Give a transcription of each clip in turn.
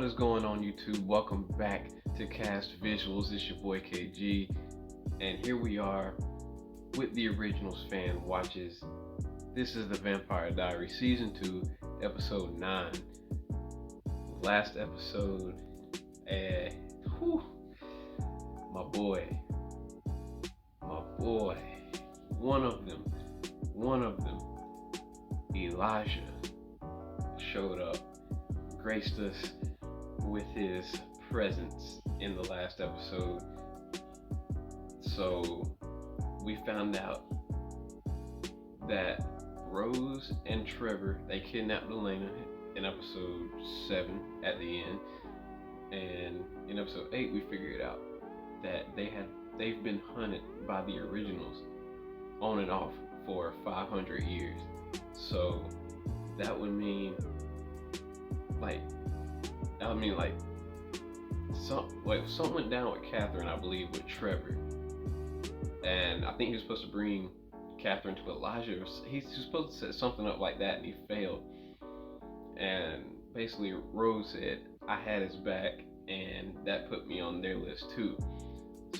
is going on, YouTube? Welcome back to Cast Visuals. It's your boy KG, and here we are with the Originals fan watches. This is the Vampire Diaries Season 2, Episode 9. Last episode, whew, my boy, one of them, Elijah, showed up, graced us with his presence in the last episode. So we found out that Rose and Trevor, they kidnapped Elena in episode 7 at the end, and in episode 8 we figured out that they've been hunted by the Originals on and off for 500 years. So that would mean something went down with Catherine, I believe, with Trevor, and I think he was supposed to bring Catherine to Elijah. He's supposed to set something up like that, and he failed. And basically, Rose said, "I had his back," and that put me on their list too.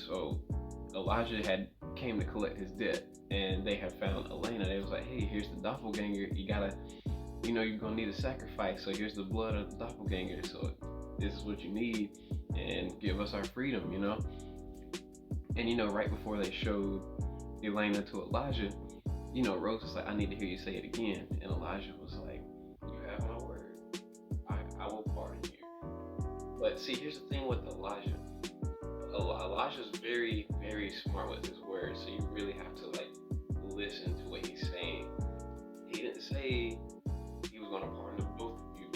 So Elijah came to collect his debt, and they had found Elena. They was like, "Hey, here's the doppelganger. You gotta, you're gonna need a sacrifice. So here's the blood of the doppelganger. So this is what you need, and give us our freedom, And right before they showed Elena to Elijah, Rose was like, "I need to hear you say it again." And Elijah was like, "You have my word. I will pardon you." But see, here's the thing with Elijah. Elijah's very, very smart with his words, so you really have to listen to what he's saying. He didn't say he was gonna pardon both of you.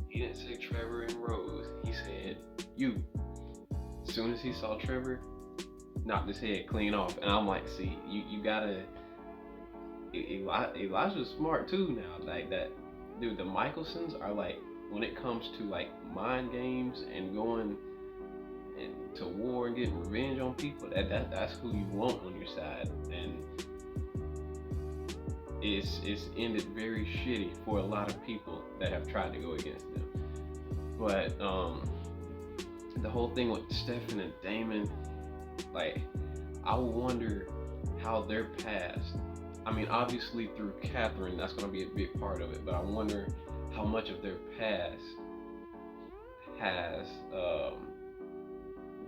He didn't say Trevor and Rose. He said you. As soon as he saw Trevor, knocked his head clean off. And I'm like, see, you gotta. Elijah's smart too now. Like that, dude. The Michelsons are when it comes to mind games and going to war and getting revenge on people. That's who you want on your side. And it's ended very shitty for a lot of people that have tried to go against them. But the whole thing with Stefan and Damon, I wonder how their past, obviously through Catherine, that's going to be a big part of it, but I wonder how much of their past has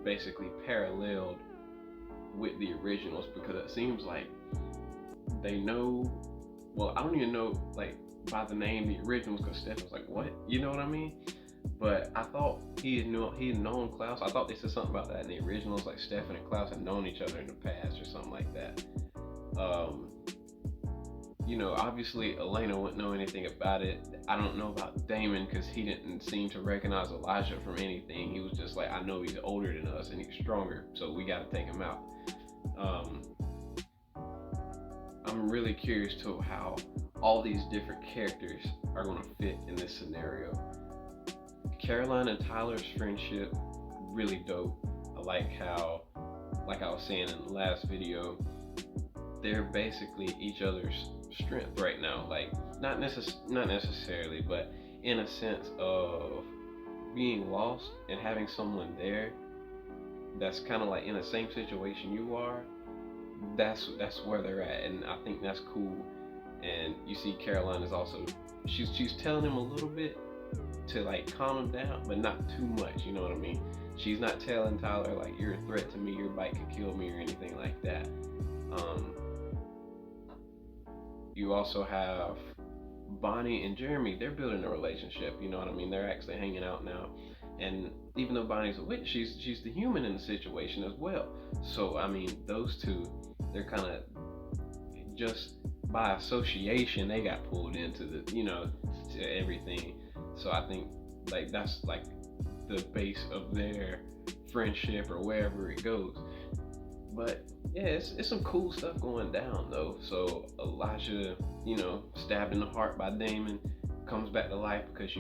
basically paralleled with the Originals, because it seems like they know, well, I don't even know by the name the Originals, because Stefan was like, "What?" You know what I mean? But I thought he had known Klaus. I thought they said something about that in the Originals, like Stefan and Klaus had known each other in the past or something like that. Obviously Elena wouldn't know anything about it. I don't know about Damon, because he didn't seem to recognize Elijah from anything. He was just like, "I know he's older than us and he's stronger, so we got to take him out." I'm really curious to how all these different characters are going to fit in this scenario. Caroline and Tyler's friendship, really dope. I like how, like I was saying in the last video, they're basically each other's strength right now. Not necessarily, but in a sense of being lost and having someone there that's kind of in the same situation you are. That's where they're at, and I think that's cool. And you see Caroline is also, she's telling him a little bit to calm him down, but not too much, you know what I mean? She's not telling Tyler "You're a threat to me, your bite could kill me," or anything like that. You also have Bonnie and Jeremy. They're building a relationship, you know what I mean? They're actually hanging out now, and even though Bonnie's a witch, she's the human in the situation as well. So those two, they're kind of just by association, they got pulled into the to everything. So I think that's the base of their friendship, or wherever it goes. But yeah, it's some cool stuff going down though. So Elijah, stabbed in the heart by Damon, comes back to life because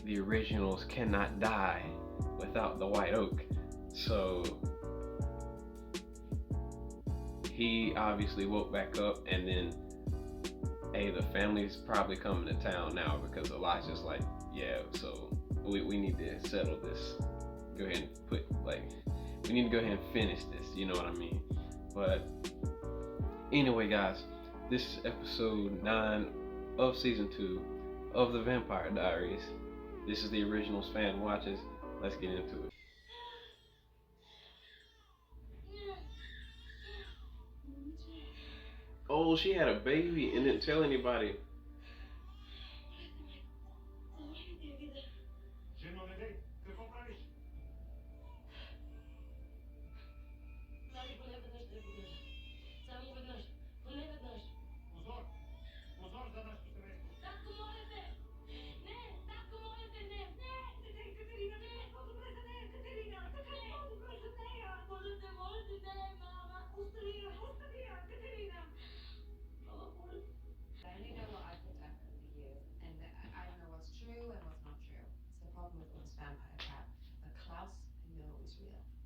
the Originals cannot die without the White Oak. So he obviously woke back up, and then hey, the family's probably coming to town now because Elijah's like, yeah, so we need to settle this. Go ahead and put like we need to go ahead and finish this. You know what I mean? But anyway, guys, this is episode 9 of season 2 of the Vampire Diaries. This is the originals fan watches. Let's get into it. Oh, she had a baby and didn't tell anybody.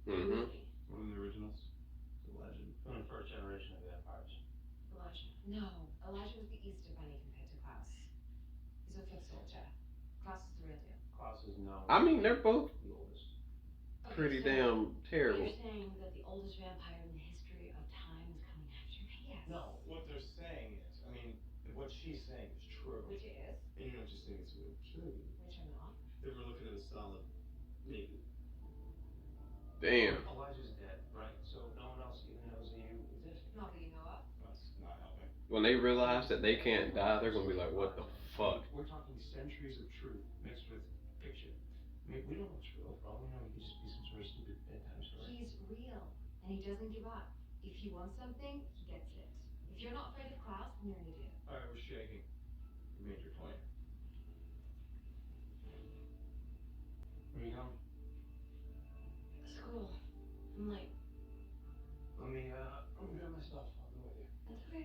Mm-hmm. One of the originals. It's a legend. From the first generation of vampires. Klaus is known. I mean, they're both the oldest. pretty damn terrible. No, what they're saying is, I mean, what she's saying is true. And you're not just saying it's true. They were looking at a solid, maybe. Damn. Elijah's dead, right? So no one else even knows that you exist. That's not helping. When they realize that they can't die, they're gonna be like, "What the fuck?" We're talking centuries of truth mixed with fiction. I mean, we don't know what's real. For all we know, he could just be some sort of stupid bedtime story. I was shaking. You made your point. Where are you going? Let me grab my stuff. I'll go with you.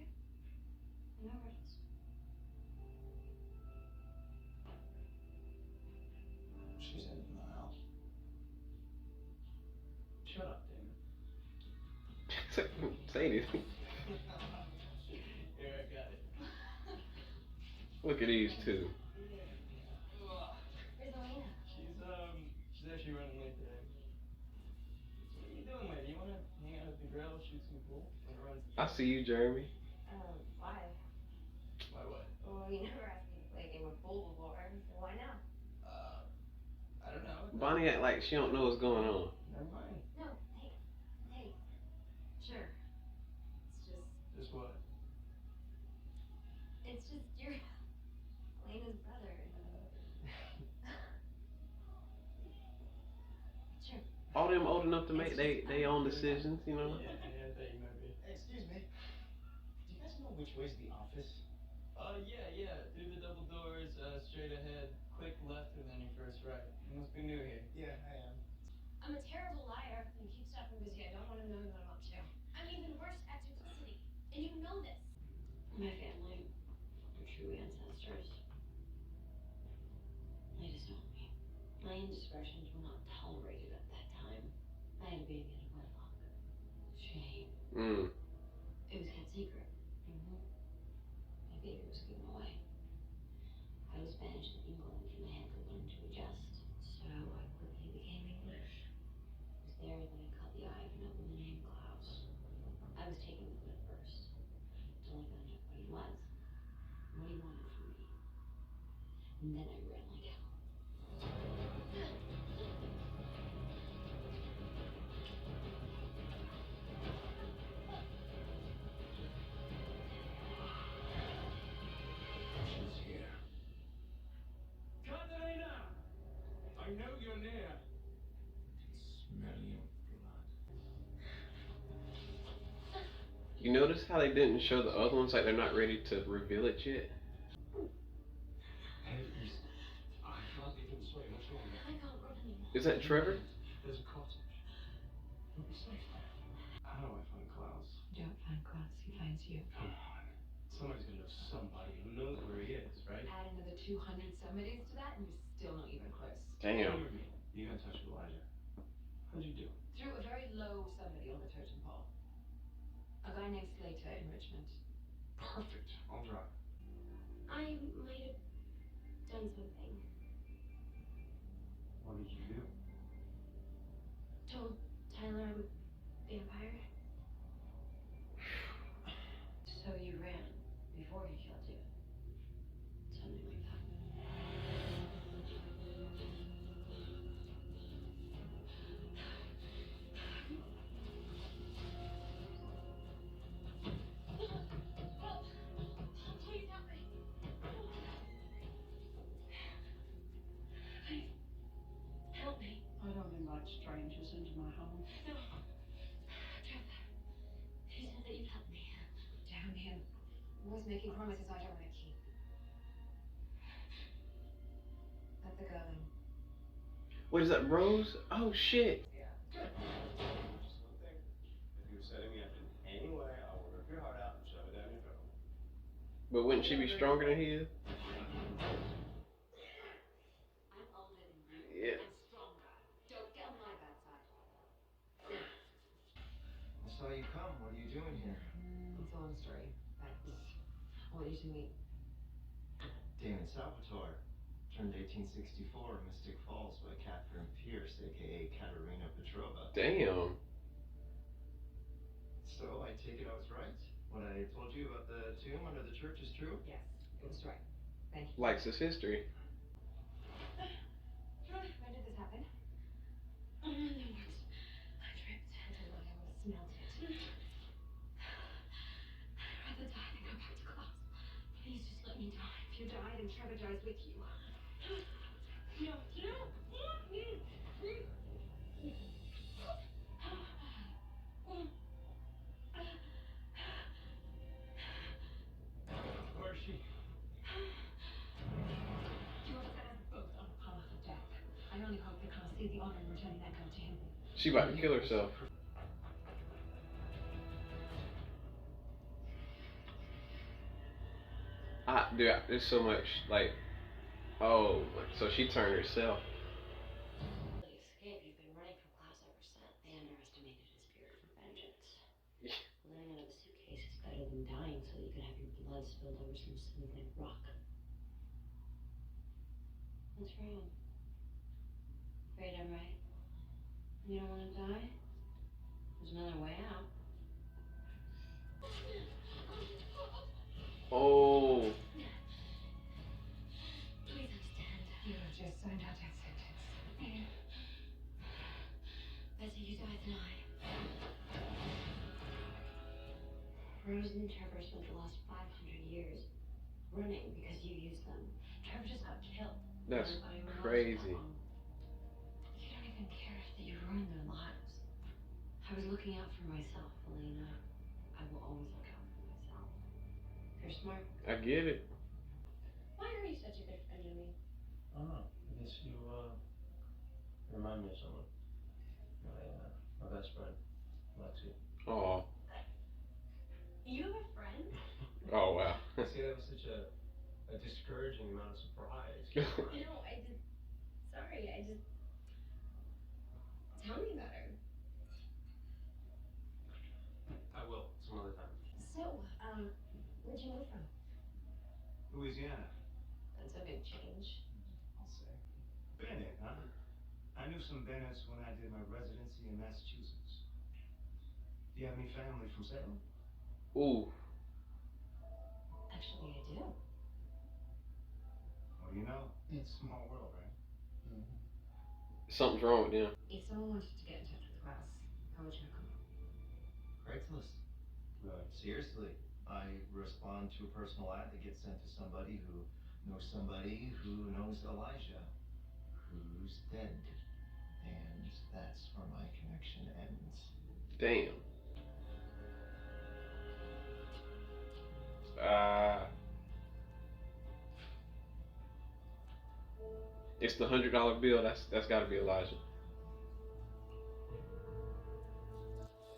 She's in the house. Shut up, Damon. Say anything. Here, I got it. Look at these two. She's actually running late today. So what are you doing later? You wanna hang out with the girls, shoot some pool? Wanna run some I see you, Jeremy. Why what? I don't know. Bonnie act like she don't know what's going on. Never mind. Just what? All them old enough to make they own decisions, you know. Yeah, I thought you might be. Hey, excuse me. Do you guys know which way's the office? Yeah. Through the double doors, straight ahead, quick left, and then your first right. You must be new here. Yeah, I am. Mm. She's here. Katharina! I know you're near. Smell your blood. You notice how they didn't show the other ones? Like they're not ready to reveal it yet. Head east. I can't even swim. What's wrong? Is that Trevor? There's a cottage. You'll be safe there. How do I find Klaus? Come on. Somebody's gonna know somebody who knows where he is, right? Damn. What do you mean? You got in touch with Elijah. How'd you do? Perfect. I'll drive. What did you do? Told Tyler I'm a vampire. So you ran before he killed you. Something like that. Help! Please help me. Please help me. I don't invite strangers into my home. No. Trevor, he said that you'd help me. Damn him. Always making promises I don't want to keep. Let the girl in. What is that, Rose? Oh shit. Yeah. Good. Just one thing. If you're setting me up in any way, I will rip your heart out and shove it down your throat. But wouldn't she be stronger than he is? I'm older than you. Yeah. And stronger. Don't get on my bad side. I saw you come. What are you doing here? It's a long story, but I want you to meet. Damon Salvatore. Turned 1864 in Mystic Falls by Catherine Pierce, aka Katerina Petrova. Damn. So I take it I was right? What I told you about the tomb under the church is true? Yes, it was right. Thank you. Likes his history. When did this happen? Once I tripped. I don't know. I would have smelled it. I'd rather die than go back to class. Please just let me die. If you die, then Trevor dies with you. No, no. Where is she? You're set us both on a path of death. I only hope they can't see the honor in returning that girl to him. She about to kill herself. Dude, there's so much, like, oh, so she turned herself. Escape. You've been running from class ever since. They underestimated his spirit for vengeance. Living out of a suitcase is better than dying so that you could have your blood spilled over some smooth like rock. What's wrong? Afraid I'm right? You don't want to die? There's another way out. Oh. Please understand. You have just signed our death sentence. Better you die than I. Rose and Trevor spent the last 500 years running because you used them. Trevor just got killed. That's By your logic crazy. alone. You don't even care that you ruined their lives. I was looking out for myself, Elena. I will always look out for myself. You're smart. I get it. Why are you such a good friend to me? I don't know. I guess you remind me of someone. My best friend, Lexi. Oh. You have a friend? Oh wow. See, that was such a discouraging amount of surprise. No, sorry, tell me about her. I will, some other time. So, where'd you move from? Louisiana, That's a big change. I'll say. Bennett, huh? I knew some Bennetts when I did my residency in Massachusetts. Do you have any family from Salem? Ooh. Actually, I do. What do you know? It's a small world, right? Mm-hmm. Something's wrong with them. If someone wanted to get in touch with the class, how would you come? Craigslist. Seriously, I respond to a personal ad that gets sent to somebody who knows Elijah, who's dead. And that's where my connection ends. Damn. It's the $100 bill. That's got to be Elijah.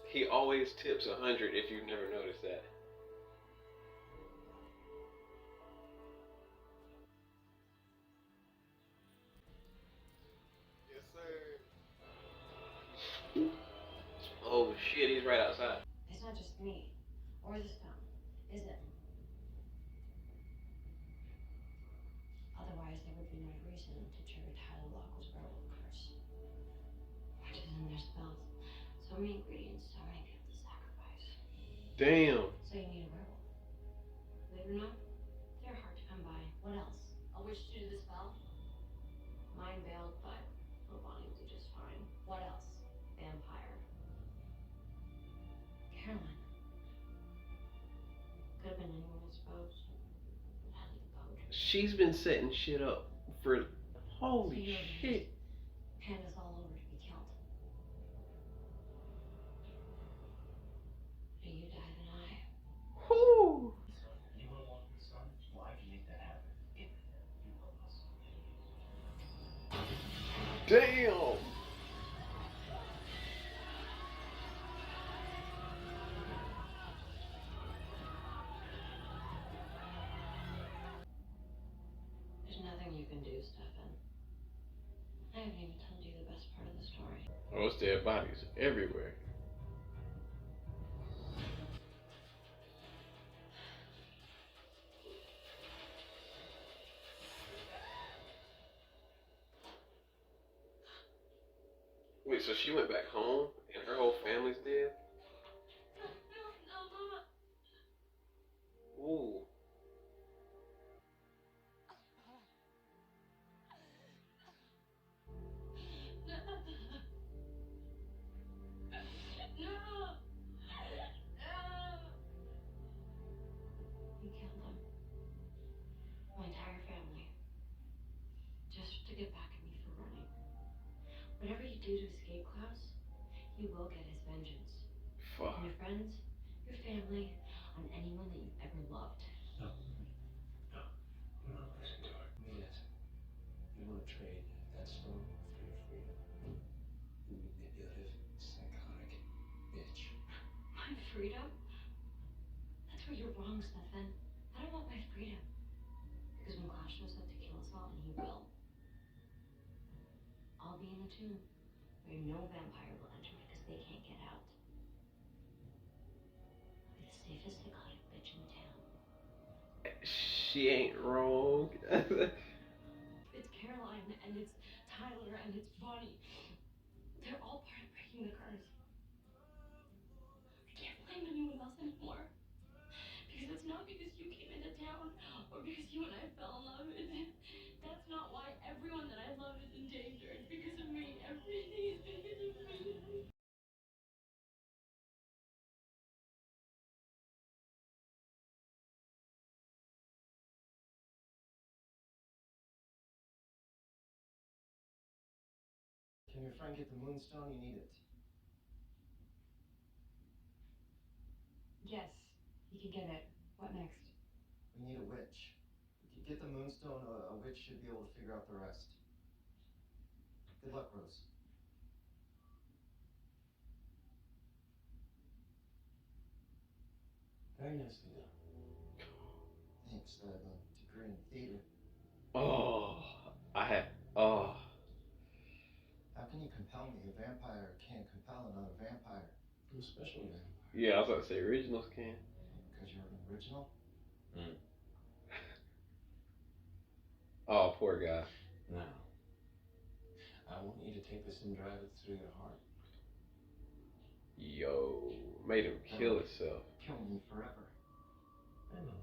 He always tips 100. If you've never noticed that. Yes, sir. Oh shit, he's right outside. It's not just me, or the stone, is it? Otherwise, there would be no reason to Trevor Tyler Lock was werewolf finish spells. So many ingredients, so many people to sacrifice. Damn. So you need a werewolf. Believe it or not, they're hard to come by. What else? A witch to do the spell? Mine bailed, but little Bonnie will do just fine. What else? Vampire. Caroline. Could have been anyone, I suppose. But I like the poetry. She's been setting shit up for holy So you shit. Hand us all over to be killed. Better you die than I. Whoo. You want to walk in the sun? Well, I can make that happen. If you promise. Damn. There's nothing you can do, Stefan. I haven't even told you the best part of the story. Oh, it's dead bodies everywhere. Wait, so she went back home and her whole family's dead? No, Mama. Ooh. No. You killed them. My entire family. Just to get back at me for running. Whatever you do to escape Klaus, he will get his vengeance. Fuck. On your friends, your family, on anyone that you've ever loved. No. No. Do not listen to her. Yes. You want to trade that stone for your freedom. You manipulative, psychotic bitch. My freedom? That's where you're wrong, Stefan. I don't want my freedom. Because when Klaus shows up to kill us all, and he will, I'll be in the tomb where no vampire will enter because they can't get out. I'll be the safest psychotic bitch in town. She ain't wrong. It's Caroline, and it's Tyler, and it's Bonnie. They're all part of breaking the curse. I can't blame anyone else anymore. Because it's not because you came into town, or because you and I fell in love. That's not why everyone that I love is in danger. It's because of me. Everything is because of me. Can your friend get the moonstone? You need it. Yes, he can get it. What next? We need a witch. If you get the moonstone, a witch should be able to figure out the rest. Good luck, Rose. Very nicely done. Thanks. The degree in theater. Oh, I had. Oh, How can you compel me? A vampire can't compel another vampire. I'm a special vampire. yeah. I was about to say originals can. Because you're an original? Oh, poor guy. Now, I want you to take this and drive it through your heart. Yo, made him kill himself. Kill me forever. I know.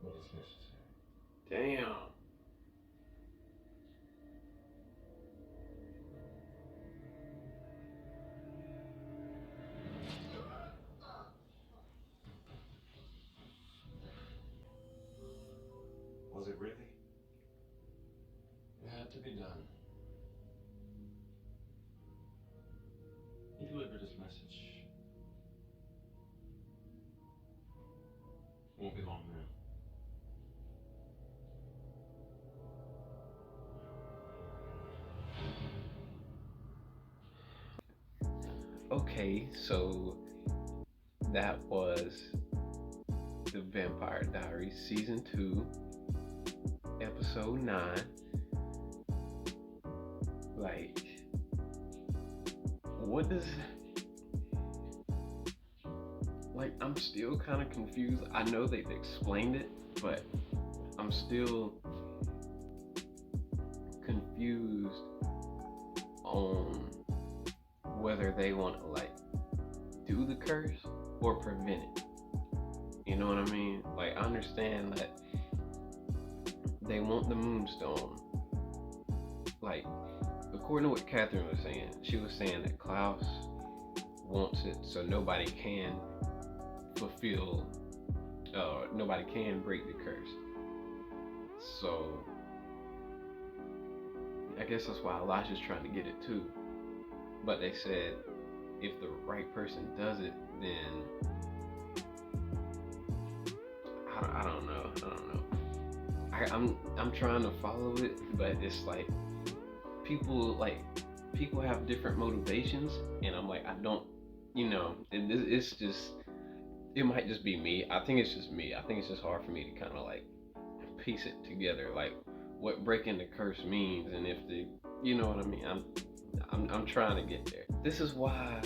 But it's necessary. Damn. Was it really? It had to be done. He delivered his message. Won't be long now. Okay, so that was the Vampire Diaries Season 2, Episode 9. Like, what does... Like, I'm still kind of confused. I know they've explained it, but I'm still confused on whether they want to like do the curse or prevent it. You know what I mean? Like, I understand that they want the moonstone. Like, according to what Catherine was saying, she was saying that Klaus wants it so nobody can fulfill, nobody can break the curse. So, I guess that's why Elijah's trying to get it too. But they said if the right person does it, then I don't know. I'm trying to follow it, but it's like people have different motivations, and I'm like, I don't, it's just, it might just be me. I think it's just me. I think it's just hard for me to kind of like piece it together, like what breaking the curse means, and if the, you know what I mean. I'm trying to get there. This is why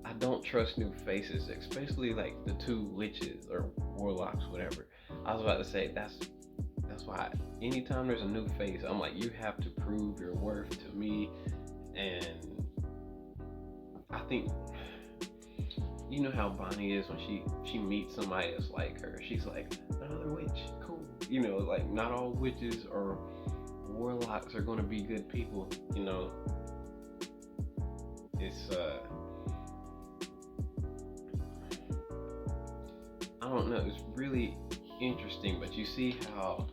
I don't trust new faces, especially like the two witches or warlocks, whatever. I was about to say that's why anytime there's a new face, I'm like, you have to prove your worth to me. And I think, you know how Bonnie is when she meets somebody that's like her. She's like, another witch, cool. You know, like not all witches or warlocks are gonna be good people. You know, it's I don't know. It's really interesting, but you see how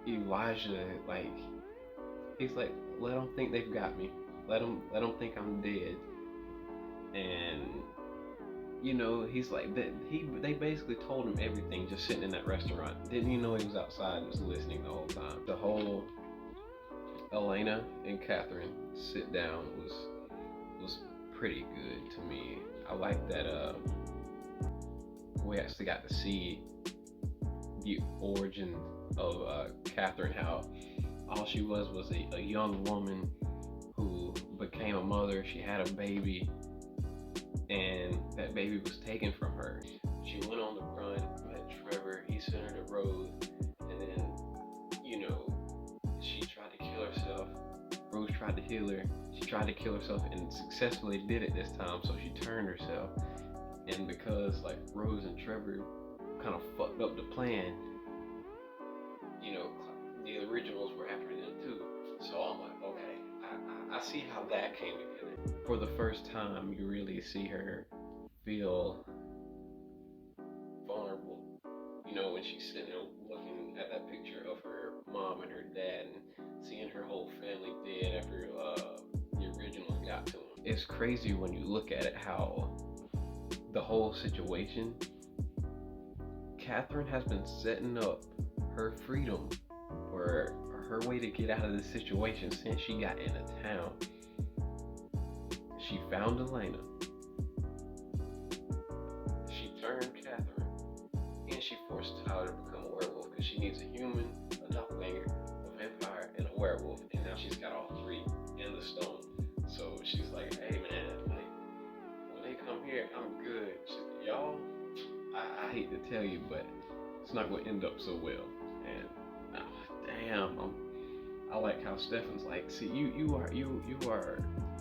Elijah, like, he's like, let them think they've got me. Let them think I'm dead. And you know, he's like that. They basically told him everything just sitting in that restaurant. Didn't you know he was outside just listening the whole time? The whole Elena and Catherine sit down was pretty good to me. I like that we actually got to see the origin of Catherine, how all she was a young woman who became a mother. She had a baby, and that baby was taken from her. She went on the run, met Trevor, he sent her to Rose, and then, you know, she tried to kill herself. Rose tried to heal her. She tried to kill herself and successfully did it this time, so she turned herself. And because like Rose and Trevor kind of fucked up the plan, you know, the originals were after them too. So I'm like, okay, I see how that came together. For the first time, you really see her feel vulnerable. You know, when she's sitting there looking at that picture of her mom and her dad and seeing her whole family dead after the originals got to them. It's crazy when you look at it how the whole situation, Catherine has been setting up her freedom or her way to get out of this situation since she got into town. She found Elena. She turned Catherine, and she forced Tyler to become a werewolf because she needs a human, a doppelganger, a vampire, and a werewolf. And now she's got all three in the stone. So she's like, hey man, like, when they come here, I'm good. Y'all, I hate to tell you, but it's not going to end up so well. And damn, I like how Stefan's like, see, you are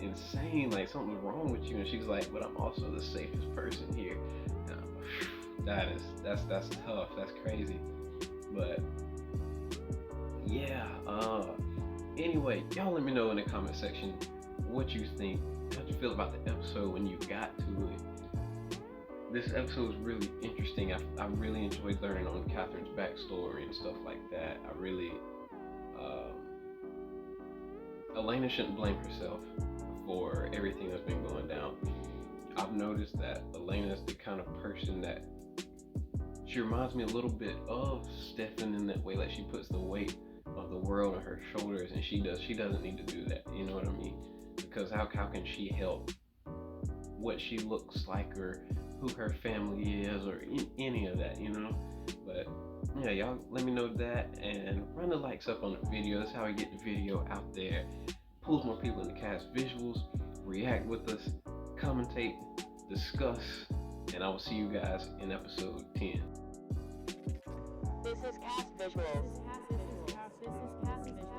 insane. Like something's wrong with you. And she's like, but I'm also the safest person here. That's tough. That's crazy. But yeah. Anyway, y'all let me know in the comment section what you think. How'd you feel about the episode when you got to it? This episode was really interesting. I really enjoyed learning on Catherine's backstory and stuff like that. I really, Elena shouldn't blame herself for everything that's been going down. I've noticed that Elena is the kind of person that she reminds me a little bit of Stefan in that way. Like she puts the weight of the world on her shoulders, and she doesn't need to do that. You know what I mean? Because how can she help what she looks like or who her family is or any of that, you know? But yeah, y'all let me know that and run the likes up on the video. That's how we get the video out there. Pulls more people in the cast visuals, react with us, commentate, discuss, and I will see you guys in episode 10. This is Cast Visuals. This is Kathy's